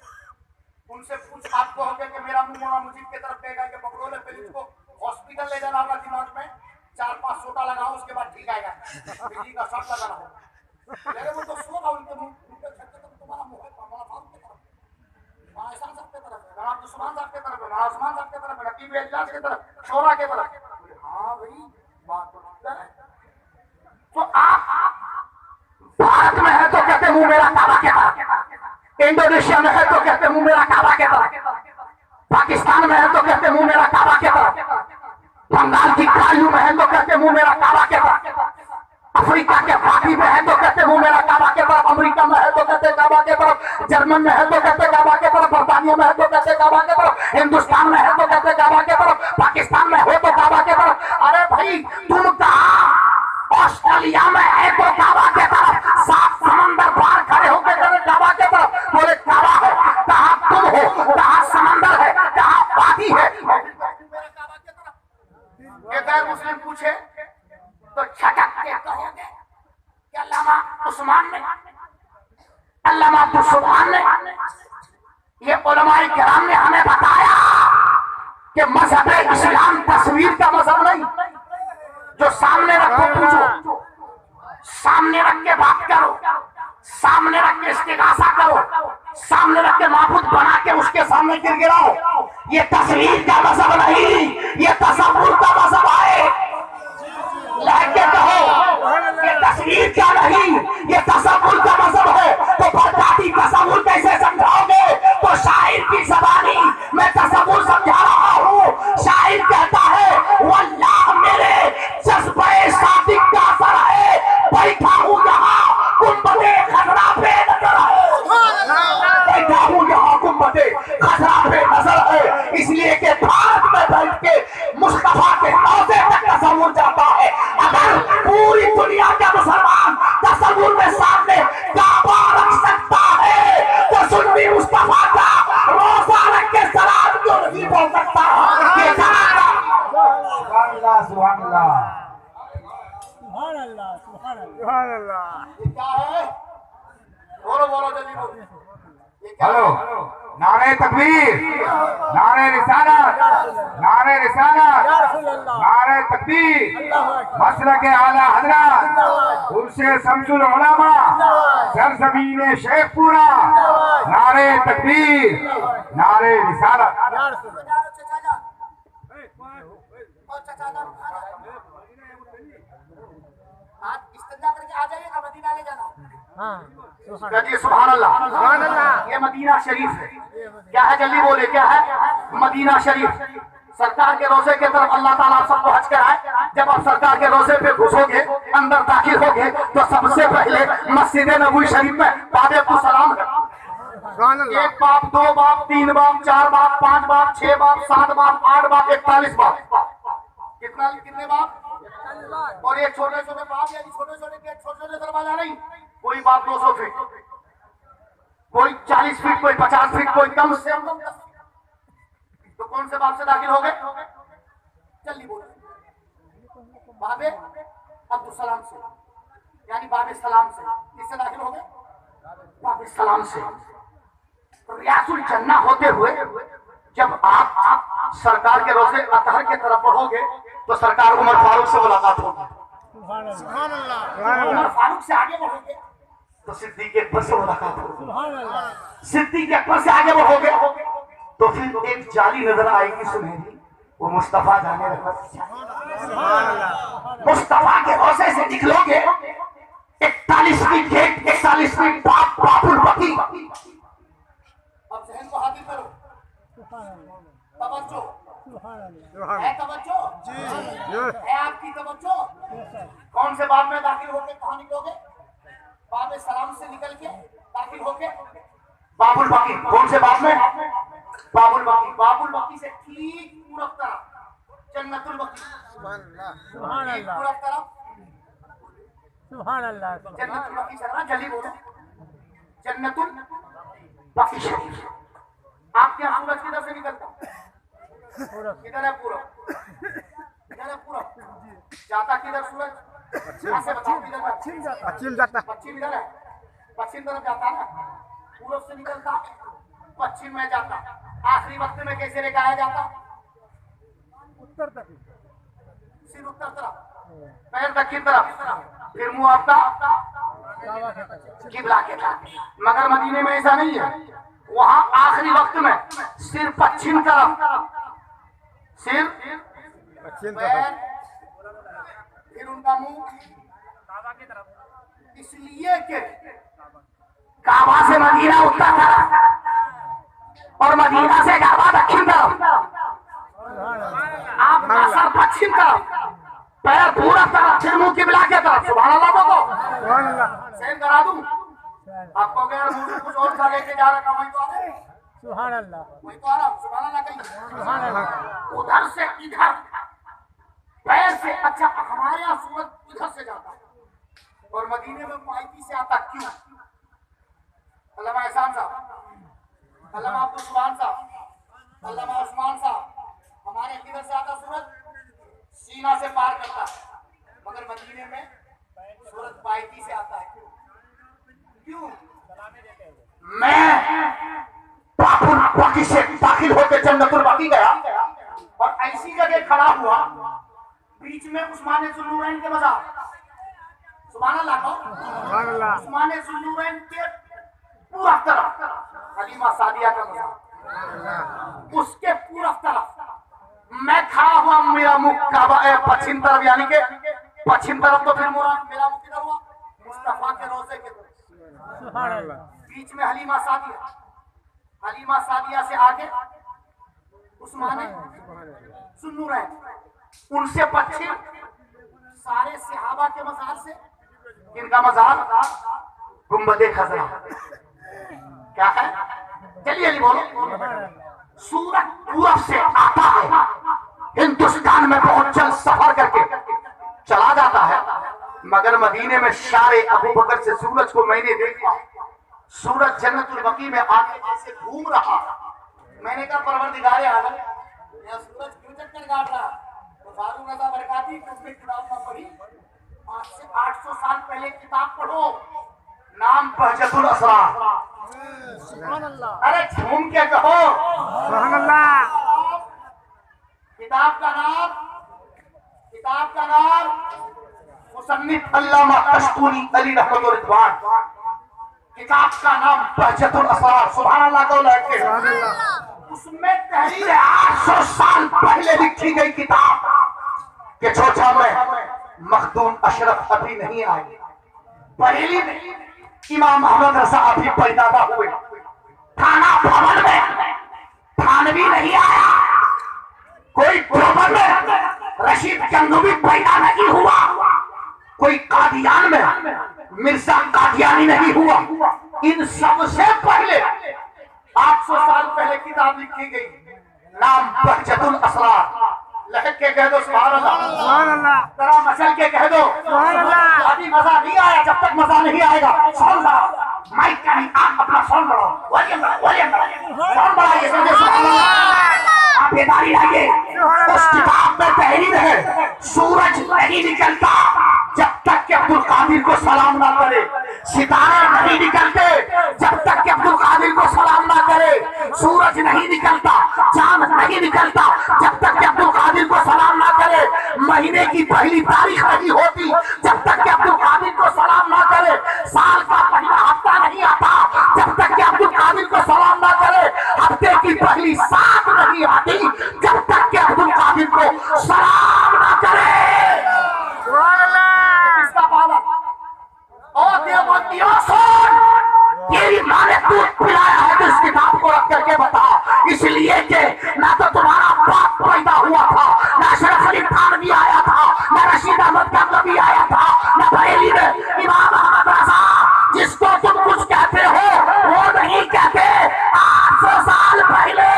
Speaker 1: उनसे पूछ आपको हो गया कि मेरा मुंह मौलाना मुजीब की तरफ देगा कि बकरोले पे इसको हॉस्पिटल ले जाना होगा, दिमाग में 4-5 सोटा लगाओ, उसके बाद ठीक आएगा, बिजली का शॉट लगाना हो। अरे वो तो सोगा उनके मुंह, उनके छत पे तुम्हारा मुंह है मौलाना साहब की तरफ, ऐसा सबके तरफ है, मौलाना दुश्मन साहब के तरफ है, मौलाना उस्मान साहब के तरफ है, नकीब इजलास के तरफ, शोरा के तरफ। हाँ भाई बात तो है। तो आप भारत में है तो कहते मुंह मेरा काबा के तरफ, इंडोनेशिया में है तो कहते मुंह मेरा काबा के तरफ, पाकिस्तान में है तो कहते मुंह मेरा काबा के तरफ, बंगाल की खाड़ियों में है तो कहते मुंह मेरा काबा के तरफ, अफ्रीका के वादी में है तो कहते मुंह मेरा काबा के तरफ, अमेरिका में है तो कहते काबा के तरफ, जर्मन में है तो कहते काबा के तरफ, बर्तानिया में है तो कहते काबा के तरफ, हिंदुस्तान में है तो कहते काबा के तरफ, पाकिस्तान में हो तो काबा के तरफ। अरे भाई तुम कहा ऑस्ट्रेलिया में है तो काबा के तरफ, 7 समंदर पार खड़े होकर काबा के तरफ बोले काबा है, कहा तुम हो, कहा समंदर है, कहा वादी है, ये गैर मुस्लिम पूछे तो छटक के कहोगे कि अल्लामा उस्मान ने, अल्लामा अब्दुल ने, ये उलमाए किराम ने हमें बताया कि मजहब इस्लाम तस्वीर का मजहब नहीं, जो सामने रखो पूछो, सामने रख के बात करो, सामने रख के इस्तिगासा करो, सामने रख के माबूद बना के उसके सामने गिड़गिड़ाओ। ये तस्वीर का मजहब नहीं, ये तसव्वुर का मजहब है। लहके कहो ये तस्वीर का नहीं, ये तसव्वुर का मजहब है। तो बरकाती तसव्वुर कैसे समझाओगे? तो शायर की ज़बानी मैं तसव्वुर समझा रहा हूँ। शायर कहता है वल्लाह मेरे जज्बे सादिक का असर है, बैठा हूँ यहाँ गुंबदे खजरा पे नजर है, बैठा हूँ यहाँ गुंबदे खजरा पे नजर है। इसलिए कि भारत में बैठ के मुस्तफा के रोज़े तक तसव्वुर जाता है। अगर पूरी दुनिया का मुसलमान तसव्वुर में सामने काबा रख सकता है तो सुन्नी मुस्तफा का रोज़ा रख के सलाम क्यों नहीं बोल सकता? ये
Speaker 2: सुभान अल्लाह।
Speaker 1: क्या है? बोलो बोलो जल्दी बोलो।
Speaker 3: हेलो, नारे तकबीर, नारे रिसालत, नारे रिसालत, नारे तकबीर, मसलक आला हजरत, उर्से शमसुल उलमा, सरजमीन शेखपुरा, नारे तकबीर, नारे रिसालत।
Speaker 1: आप इस्तिंजा करके आ जाइएगा, मदीना ले जाना।
Speaker 2: हाँ
Speaker 1: सुभान अल्लाह।
Speaker 2: सुभान अल्लाह।
Speaker 1: ये मदीना शरीफ है। क्या है? जल्दी बोले क्या है? मदीना शरीफ। सरकार के रोजे के तरफ अल्लाह ताला आप सबको हज कराए। जब आप सरकार के रोजे पे घुसोगे, अंदर दाखिल होगे, तो सबसे पहले मस्जिद नबवी शरीफ में बाब सलाम है।
Speaker 2: सुभान अल्लाह।
Speaker 1: 1 बाप, 2 बाप, 3 बाप, 4 बाप, 5 बाप, 6 बाप, 7 बाप, 8 बाप, 41 बाप। कितने बाप? और ये छोटे छोटे बाप, यानी छोटे छोटे गेट, छोटे छोटे दरवाजा नहीं। कोई बाप 200 फीट, कोई 40 फीट, कोई 50 फीट, कोई कम से कम 10 फीट। तो कौन से बाप से दाखिल हो गए? जल्दी बोलो। बाबे अब्दुल सलाम से, यानी बाबे सलाम से। किससे दाखिल हो गए? बाबे सलाम से। रियासुल जन्ना होते हुए जब आप सरकार के रोजे अतहर के तरफ बढ़ोगे तो सरकार उमर फारूक से मुलाकात होगी।
Speaker 2: सुभान अल्लाह
Speaker 1: उमर फारूक से आगे बढ़ोगे तो सिद्दीक अकबर से मुलाकात होगी,
Speaker 2: सुभान अल्लाह
Speaker 1: सिद्दीक अकबर से आगे बढ़ोगे तो फिर एक जाली नजर आएगी सुनहरी, वो मुस्तफा जाने रहमत मुस्तफा के रोज़े से निकलोगे 41वीं गेट 41वीं बाबुल बकी। अब जहन को हाजिर करो, तवज्जो है, तवज्जो है आपकी तवज्जो। कौन से बाब में दाखिल होके कहाँ निकलोगे? बाब सलाम से निकल के दाखिल होके बाबुल बकी। कौन से बाब में? बाबुल बकी। बाबुल बकी से ठीक पूरब तरफ जन्नतुल बकी।
Speaker 2: सुभान अल्लाह
Speaker 1: पूरब तरफ
Speaker 2: सुभान अल्लाह
Speaker 1: जन्नतुल बकी शरीफ, जल्दी बोलो, जन्नतुल बकी शरीफ। आपके यहाँ सूरज किधर से निकलता? किधर है पूरब? किधर है पूरब? जाता किधर सूरज? यहाँ से बताओ किधर जाता?
Speaker 2: पश्चिम जाता
Speaker 1: पश्चिम इधर है, पश्चिम तरफ जाता है ना, पूरब से निकलता पश्चिम में जाता। आखिरी वक्त में कैसे लेकर आया जाता?
Speaker 2: उत्तर तक
Speaker 1: सिर उत्तर तरफ, पैर दक्षिण तरफ, फिर मुंह आपका किबला के तरफ। मगर मदीने में ऐसा नहीं है, वहां आखिरी वक्त में सिर पश्चिम तरफ, सिर
Speaker 2: पश्चिम
Speaker 1: पैर, फिर उनका मुंह काबा की तरफ, इसलिए कि काबा से मदीना उत्तर तरफ और मदीना से काबा दक्षिण तरफ, आपका सर पश्चिम तरफ, पैर पूरब तरफ, फिर मुंह किबला के तरफ। सुभान अल्लाह को
Speaker 2: सुभान अल्लाह
Speaker 1: सेंड करा दूं आपको? अगर मुझे कुछ और सा लेके जा रहा वही तो आ रहे,
Speaker 2: सुभान अल्लाह
Speaker 1: वही तो आ रहा। सुभान अल्लाह कहिए।
Speaker 2: सुभान अल्लाह
Speaker 1: उधर से इधर पैर से, अच्छा हमारे यहाँ सूरज इधर से जाता है और मदीने में पाइकी से आता, क्यों? अल्लामा एहसान साहब, अल्लामा अब्दुल सुभान साहब, अल्लामा उस्मान साहब, हमारे किधर से आता सूरज? सीना से पार करता है, मगर मदीने में सूरज पाइकी से आता है। क्यों? मैं बाबुल बकी से दाखिल होकर जन्नतुल बकी गया और ऐसी जगह खड़ा हुआ, बीच में उस्मान ज़ुन्नूरैन के मज़ार। सुभान अल्लाह को
Speaker 2: सुभान अल्लाह
Speaker 1: उस्मान ज़ुन्नूरैन के पूरा तरफ हलीमा सादिया का मज़ार, उसके पूरा तरफ मैं खड़ा हुआ, मेरा मुख काबा पश्चिम तरफ, यानी कि पश्चिम तरफ, तो फिर मेरा मुख किधर हुआ? मुस्तफा के रोज़े के तरफ।
Speaker 2: सुभान अल्लाह
Speaker 1: बीच में हलीमा सादिया, हलीमा सादिया से आगे उस्मान ज़ुन्नूरैन, उनसे पश्चिम सारे सहाबा के मज़ार से, इनका मज़ार गुंबदे खज़रा। क्या है? चलिए जल्दी बोलो। सूरज पूरब से आता है, हिंदुस्तान में बहुत जल्द सफर करके चला जाता है, मगर मदीने में शारे अबू बकर से सूरज को मैंने देखा। सूरज जन्नतुल बकी में आके जैसे घूम रहा। मैंने कहा परवरदिगारे आलम, यह सूरज क्यों चक्कर काट रहा? तो फारूक रज़ा बरकाती तुमने किताब ना पढ़ी? 5 से 800 साल पहले किताब पढ़ो, नाम बहजतुल असरार।
Speaker 2: सुभान अल्लाह
Speaker 1: अरे झूम के कहो
Speaker 2: सुभान अल्लाह
Speaker 1: किताब का नाम मुसन्निफ अल्लामा अश्कुनी अली रहमतुल्लाह रिज़वान। किताब का नाम बहजतुल असरार। सुभान अल्लाह को लेके
Speaker 2: सुभान अल्लाह
Speaker 1: उसमें तहरीर 800 साल पहले लिखी गई किताब के छोटा में मखदूम अशरफ अभी नहीं आए, बरेली में इमाम अहमद रजा अभी पैदा हुए, थाना भवन में थानवी नहीं आया, कोई भवन में रशीद गंगोही पैदा नहीं हुआ, कोई कादियान में मिर्जा कादियानी नहीं हुआ। इन सबसे पहले 800 साल पहले किताब लिखी गई, नाम बहजतुल असरार। लहक के कह दो सुभान अल्लाह,
Speaker 2: सुभान अल्लाह
Speaker 1: जरा मचल के कह दो
Speaker 2: सुभान अल्लाह।
Speaker 1: अभी मजा नहीं आया, जब तक मजा नहीं आएगा साउंड बढ़ाओ, माइक का नहीं, आप अपना साउंड बढ़ाओ, वॉल्यूम बढ़ाइए, साउंड बढ़ाइए, समझे? सुभान अल्लाह। आप बेदारी लाइए। उस किताब में तहरीर है, सूरज नहीं निकलता जब तक कि अब्दुल कादिर को सलाम ना करे, सितारे नहीं निकलते जब तक कि अब्दुल कादिर को सलाम ना करे, सूरज नहीं निकलता, चांद नहीं निकलता जब तक कि अब्दुल कादिर को सलाम ना करे, महीना महीने की पहली तारीख नहीं होती जब तक कि अब्दुल कादिर को सलाम ना करे। साल का पहला हफ्ता नहीं आता जब तक कि अब्दुल कादिर को सलाम ना करे। हफ्ते की पहली सात नहीं आती जब तक कि अब्दुल कादिर को सलाम ना करे। इसका पालन और देवबंदियों सुन, तेरी माँ ने दूध पिलाया है तो इस किताब को रख करके बता। इसलिए कि ना तो तुम्हारा बाप पैदा हुआ था, ना अशरफ अली खान भी आया था, ना रशीद अहमद गंगवी आया था, ना बरेली में इमाम अहमद रजा जिसको तुम कुछ कहते हो वो नहीं कहते। 800 साल पहले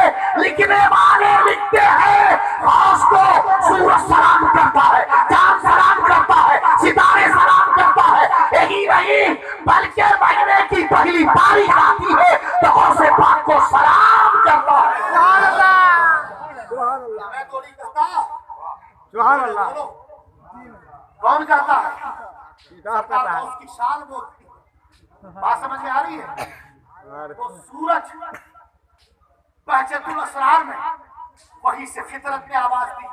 Speaker 1: लिखने वाले लिखते हैं गौस को सूरज सलाम करता है, चांद सलाम करता है, सितारे सलाम करता है। यही नहीं बल्कि महीने की पहली तारीख आती है तो गौसे पाक को सलाम करता है। मैं तो नहीं करता,
Speaker 2: सुभान अल्लाह।
Speaker 1: कौन करता है?
Speaker 2: किताब करता है।
Speaker 1: उसकी शान बोलती है। बात समझ में आ रही है? तो सूरज बहजतुल असरार में वही से फितरत ने आवाज दी,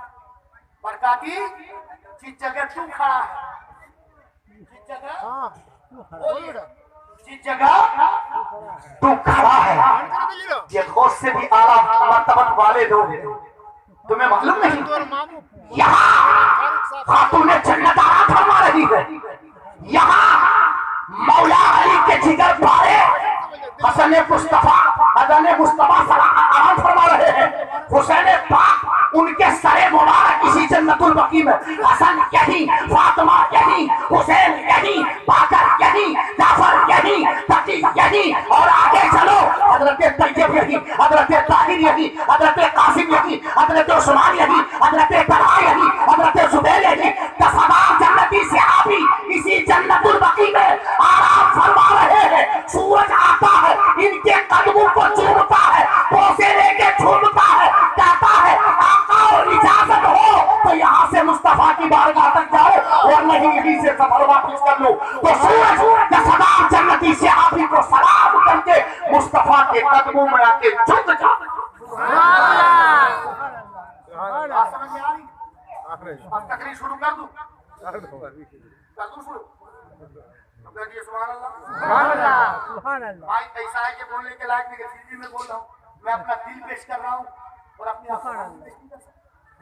Speaker 1: बरकाती जिस जगह तू खड़ा है, जिस जगह तू खड़ा है ये गौस से भी आला मर्तबत वाले लोग हैं। तुम्हें मालूम नहीं यहाँ खातून जन्नत आराम फरमा रही है, यहाँ मौला अली के जिगर पारे हसन मुस्तफा सलाम आराम फरमा रहे हैं। हुसैन पाक उनके सरे मुबारक इसी जन्नतुल बकी में, हसन यही, फातिमा यही, हुसैन यही, बाकर यही, जाफर यही, तकी यही, और आगे चलो हजरत तैयब यही, हजरत ताहिर यही, हजरत कासिम यही, हजरत उस्मान यही, हजरत तलहा यही, हजरत जुबैर यही। 10,000 जन्नती सहाबी इसी जन्नतुल बकी में आराम फरमा रहे हैं। सूरज आता है इनके कदमों को चूमता है, पोसे लेके झूमता है, कहता है आका और इजाजत हो तो यहाँ से मुस्तफा की बारगाह तक जाओ और नहीं यहीं से सफर वापस कर लो। तो सूरज 10,000 जन्नती सहाबी को सलाम करके मुस्तफा के कदमों में आके झुक जाता है। समझ में आ रही? अब तकरीर शुरू कर दूं? शुरू? तो कह दिए सुभान अल्लाह। भाई ऐसा है कि बोलने के लायक नहीं, फिर भी मैं बोल रहा हूँ, मैं अपना दिल पेश कर रहा हूँ और अपनी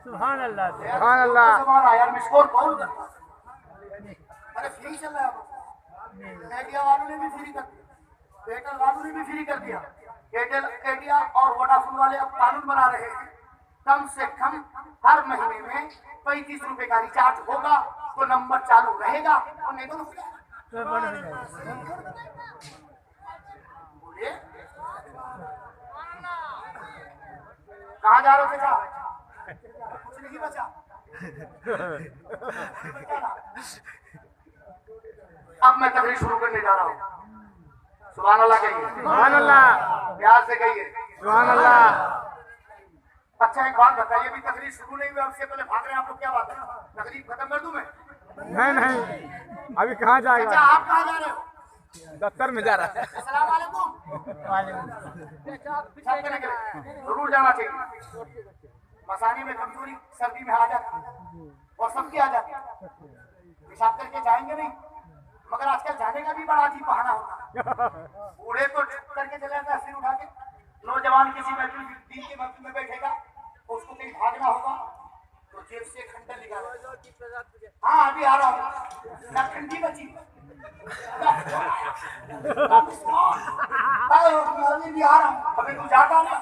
Speaker 2: सुभान अल्लाह सुभान अल्लाह।
Speaker 1: यार मिसकोर कौन करता? अरे फ्री चल रहा है, एडिया वालों ने भी फ्री कर दिया, एयरटेल वालों ने भी फ्री कर दिया। एडिया और वोडाफोन वाले अब कानून बना रहे हैं कम से कम हर महीने में 35 रुपए का रिचार्ज होगा तो नंबर चालू रहेगा और नहीं तो बोलिए कहाँ जा रहे थे? कुछ नहीं बचा। अब मैं तकरीर शुरू करने जा रहा हूँ। सुभान अल्लाह कहिए,
Speaker 2: सुभान अल्लाह,
Speaker 1: प्यार से कहिए
Speaker 2: सुभान अल्लाह।
Speaker 1: अच्छा एक बात बताइए, अभी तकरीर शुरू नहीं हुई, आपसे पहले भाग रहे हैं आप लोग, क्या बात है? तकरीर खत्म कर दूं मैं?
Speaker 2: नहीं अभी कहाँ जाएगा?
Speaker 1: अच्छा आप कहाँ जा रहे हो?
Speaker 2: दफ्तर में जा रहा है।
Speaker 1: अस्सलाम वालेकुम। पेशाब करने के लिए जरूर जाना चाहिए। मसानी में कमजोरी सर्दी में आ जाती है और सबकी आ जाती है, पेशाब करके जाएंगे नहीं, मगर आजकल जाने का भी बड़ा अजीब बहाना होता है। बूढ़े तो करके चले जाते हैं सिर उठा के, नौजवान किसी महफिल दिन के महफिल में बैठेगा तो उसको कहीं भागना होगा तो जेब से खंडन निकालेगा। हाँ अभी आ रहा हूँ, ना ठंडी बची अभी भी आ रहा हूँ, अभी तू जाता ना